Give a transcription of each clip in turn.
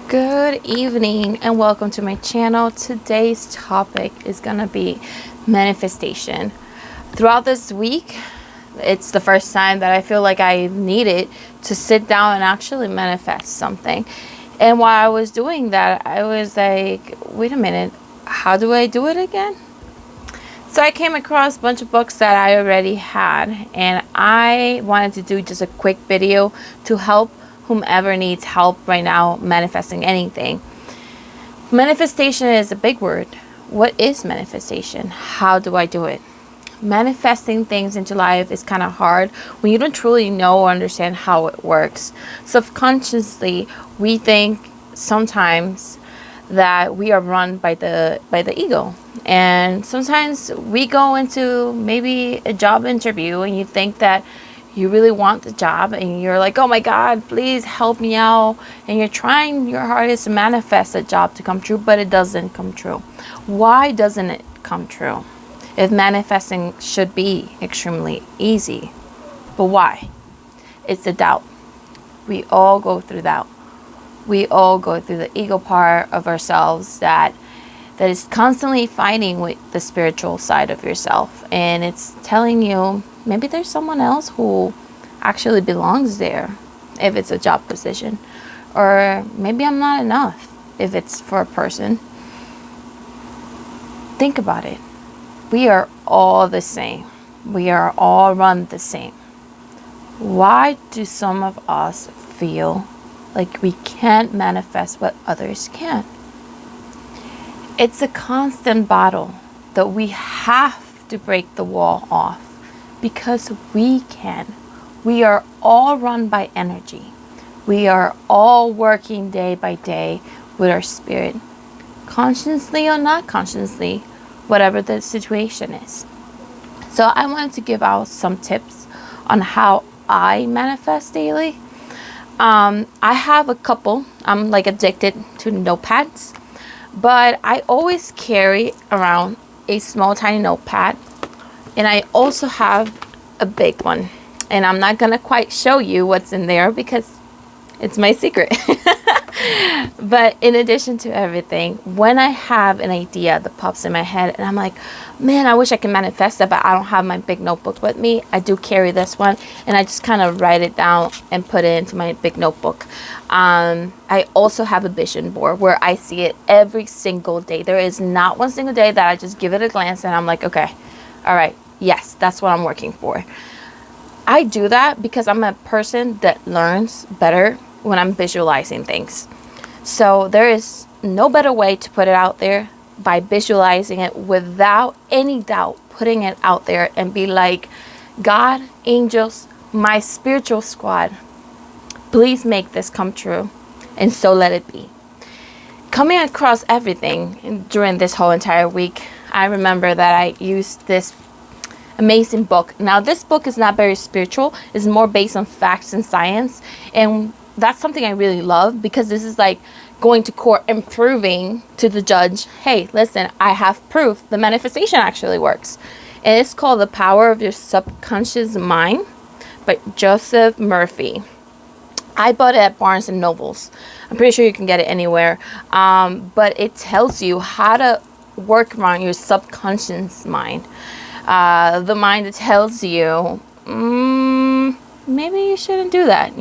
Good evening and welcome to my channel. Today's topic is gonna be manifestation. Throughout this week, it's the first time that I feel like I needed to sit down and actually manifest something. And while I was doing that, I was like, wait a minute, how do I do it again? So I came across a bunch of books that I already had, and I wanted to do just a quick video to help whomever needs help right now manifesting anything. Manifestation is a big word. What is manifestation? How do I do it? Manifesting things into life is kind of hard when you don't truly know or understand how it works. Subconsciously, we think sometimes that we are run by the ego, and sometimes we go into maybe a job interview and you think that you really want the job and you're like, oh my God, please help me out, and you're trying your hardest to manifest a job to come true, but it doesn't come true. Why doesn't it come true if manifesting should be extremely easy? But why? It's the doubt. We all go through doubt. We all go through the ego part of ourselves that is constantly fighting with the spiritual side of yourself, and it's telling you maybe there's someone else who actually belongs there if it's a job position, or maybe I'm not enough if it's for a person. Think about it. We are all the same. We are all run the same. Why do some of us feel like we can't manifest what others can? It's a constant battle that we have to break the wall off, because we can. We are all run by energy. We are all working day by day with our spirit, consciously or not consciously, whatever the situation is. So I wanted to give out some tips on how I manifest daily. I have a couple. I'm like addicted to notepads, but I always carry around a small tiny notepad, and I also have a big one, and I'm not gonna quite show you what's in there because it's my secret. But in addition to everything, when I have an idea that pops in my head and I'm like, man, I wish I could manifest that, but I don't have my big notebook with me, I do carry this one, and I just kind of write it down and put it into my big notebook. I also have a vision board where I see it every single day. There is not one single day that I just give it a glance and I'm like, okay, all right, yes, that's what I'm working for. I do that because I'm a person that learns better when I'm visualizing things. So there is no better way to put it out there by visualizing it without any doubt, putting it out there and be like, God, angels, my spiritual squad, please make this come true, and so let it be. Coming across everything during this whole entire week, I remember that I used this amazing book. Now, this book is not very spiritual. It's more based on facts and science, and that's something I really love, because this is like going to court and proving to the judge, hey, listen, I have proof the manifestation actually works. And it's called The Power of Your Subconscious Mind by Joseph Murphy. I bought it at Barnes and Nobles. I'm pretty sure you can get it anywhere. But it tells you how to work around your subconscious mind. The mind that tells you, maybe you shouldn't do that,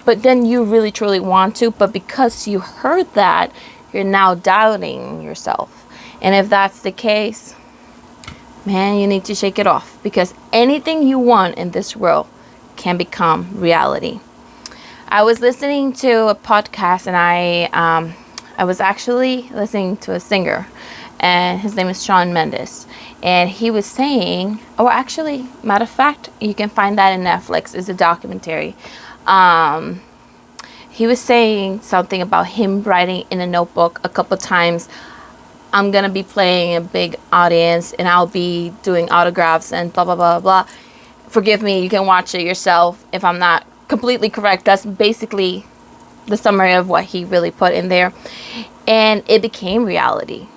but then you really truly want to, but because you heard that, you're now doubting yourself. And if that's the case, man, you need to shake it off, because anything you want in this world can become reality. I was listening to a podcast, and I was actually listening to a singer, and his name is Shawn Mendes. And he was saying, or actually, matter of fact, you can find that in Netflix. It's a documentary. He was saying something about him writing in a notebook a couple times, I'm going to be playing a big audience and I'll be doing autographs and blah, blah, blah, blah. Forgive me, you can watch it yourself if I'm not completely correct. That's basically the summary of what he really put in there. And it became reality.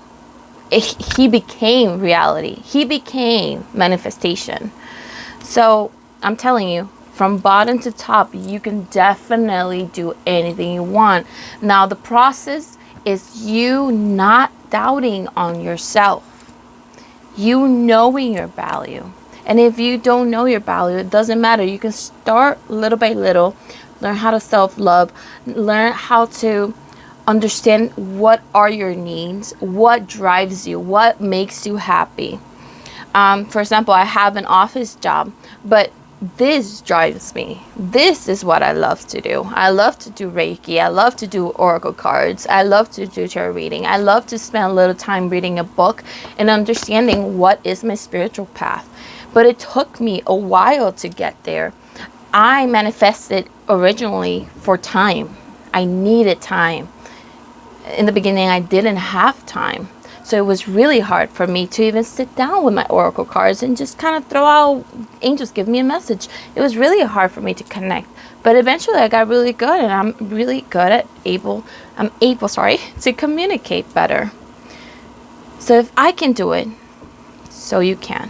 He became reality. He became manifestation. So I'm telling you, from bottom to top, you can definitely do anything you want. Now, the process is you not doubting on yourself, you knowing your value. And if you don't know your value, it doesn't matter. You can start little by little, learn how to self-love, learn how to understand what are your needs, what drives you, what makes you happy. For example, I have an office job, but this drives me. This is what I love to do. I love to do Reiki. I love to do oracle cards. I love to do tarot reading. I love to spend a little time reading a book and understanding what is my spiritual path. But it took me a while to get there. I manifested originally for time. I needed time. In the beginning, I didn't have time. So it was really hard for me to even sit down with my oracle cards and just kind of throw out, angels give me a message. It was really hard for me to connect. But eventually I got really good, and I'm really good at able to communicate better. So if I can do it, so you can.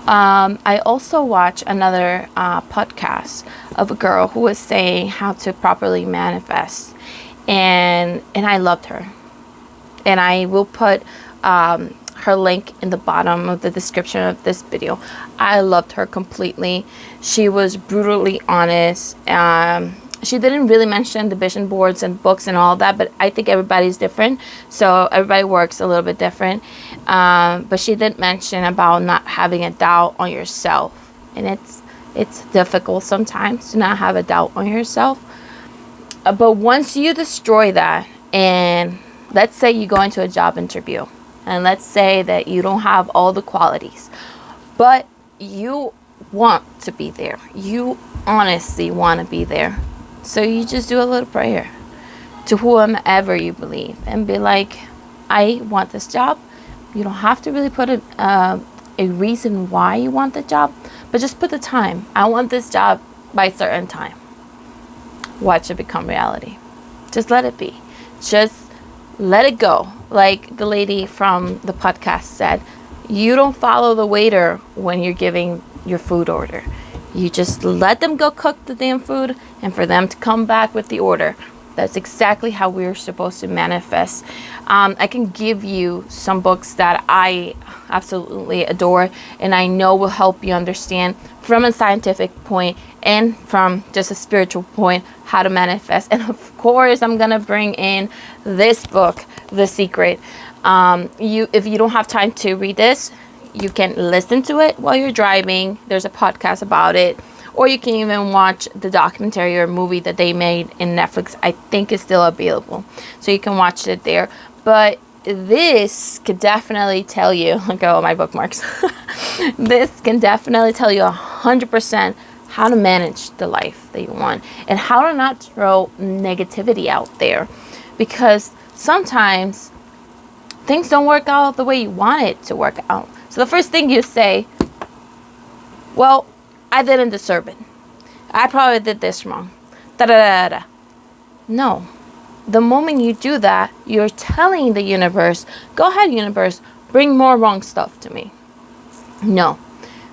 I also watched another podcast of a girl who was saying how to properly manifest. And I loved her. And I will put her link in the bottom of the description of this video. I loved her completely. She was brutally honest. She didn't really mention the vision boards and books and all that, but I think everybody's different. So everybody works a little bit different. But she did mention about not having a doubt on yourself. And it's difficult sometimes to not have a doubt on yourself. But once you destroy that, and let's say you go into a job interview, and let's say that you don't have all the qualities, but you want to be there. You honestly want to be there. So you just do a little prayer to whomever you believe and be like, I want this job. You don't have to really put a reason why you want the job, but just put the time. I want this job by a certain time. Watch it become reality. Just let it be. Just let it go. Like the lady from the podcast said, you don't follow the waiter when you're giving your food order. You just let them go cook the damn food and for them to come back with the order. That's exactly how we're supposed to manifest. I can give you some books that I absolutely adore and I know will help you understand from a scientific point and from just a spiritual point how to manifest. And of course, I'm going to bring in this book, The Secret. If you don't have time to read this, you can listen to it while you're driving. There's a podcast about it. Or you can even watch the documentary or movie that they made in Netflix. I think it's still available. So you can watch it there. But this could definitely tell you, look at all my bookmarks. This can definitely tell you 100% how to manage the life that you want. And how to not throw negativity out there. Because sometimes things don't work out the way you want it to work out. So the first thing you say, well, I didn't deserve it. I probably did this wrong. Da-da-da-da. No. The moment you do that, you're telling the universe, go ahead, universe, bring more wrong stuff to me. No.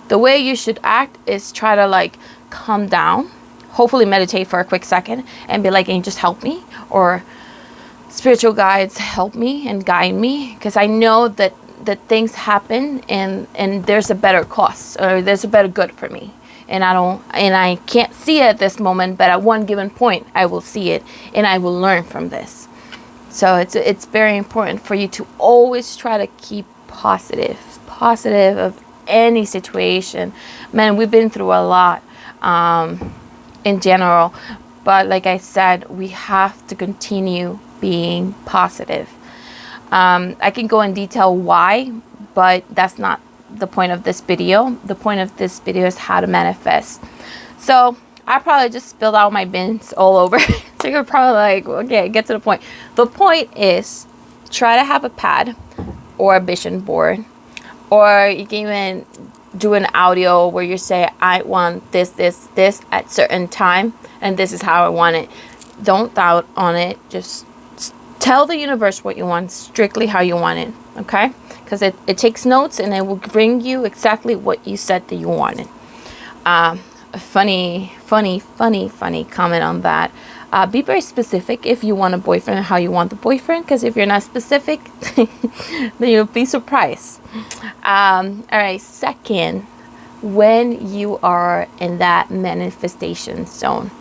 The way you should act is try to calm down. Hopefully meditate for a quick second and be like, can you just help me? Or spiritual guides help me and guide me. Because I know that things happen and there's a better cause or there's a better good for me. And I can't see it at this moment, but at one given point, I will see it and I will learn from this. So it's very important for you to always try to keep positive of any situation. Man, we've been through a lot in general, but like I said, we have to continue being positive. I can go in detail why, but that's not the point of this video. The point of this video is how to manifest. So I probably just spilled out my bins all over. So you're probably like, okay, get to the point. The point is try to have a pad or a vision board, or you can even do an audio where you say, I want this at certain time, and this is how I want it. Don't doubt on it. Just tell the universe what you want, strictly how you want it, okay? Because it takes notes and it will bring you exactly what you said that you wanted. funny comment on that. Be very specific if you want a boyfriend and how you want the boyfriend, because if you're not specific, then you'll be surprised. All right, second, when you are in that manifestation zone,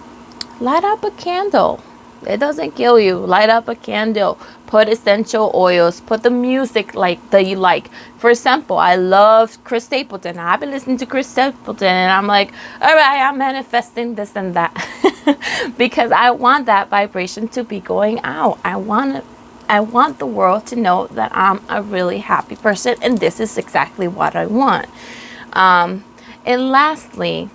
light up a candle. It doesn't kill you. Light up a candle. Put essential oils. Put the music that you like. For example, I love Chris Stapleton. I've been listening to Chris Stapleton, and I'm like, all right, I'm manifesting this and that. Because I want that vibration to be going out. I want the world to know that I'm a really happy person, and this is exactly what I want. And lastly,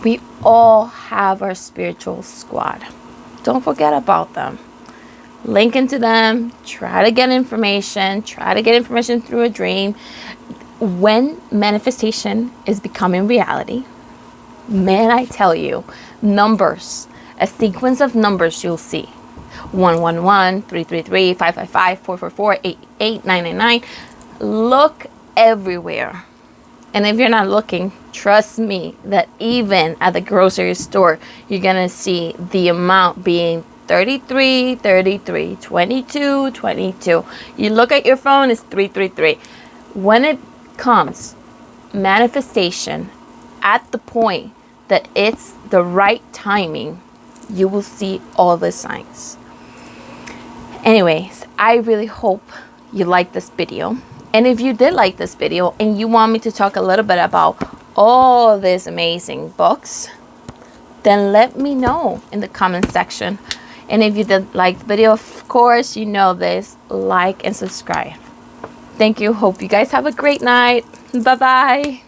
we all have our spiritual squad. Don't forget about them. Link into them. Try to get information. Try to get information through a dream. When manifestation is becoming reality, man, I tell you, numbers, a sequence of numbers you'll see. 111, 333, 555, 444, 888, 999. Look everywhere. And if you're not looking, trust me that even at the grocery store, you're going to see the amount being 33, 33, 22, 22. You look at your phone, it's 333. When it comes, manifestation, at the point that it's the right timing, you will see all the signs. Anyways, I really hope you liked this video. And if you did like this video and you want me to talk a little bit about all these amazing books, then let me know in the comment section. And if you did like the video, of course, you know this, like and subscribe. Thank you. Hope you guys have a great night. Bye-bye.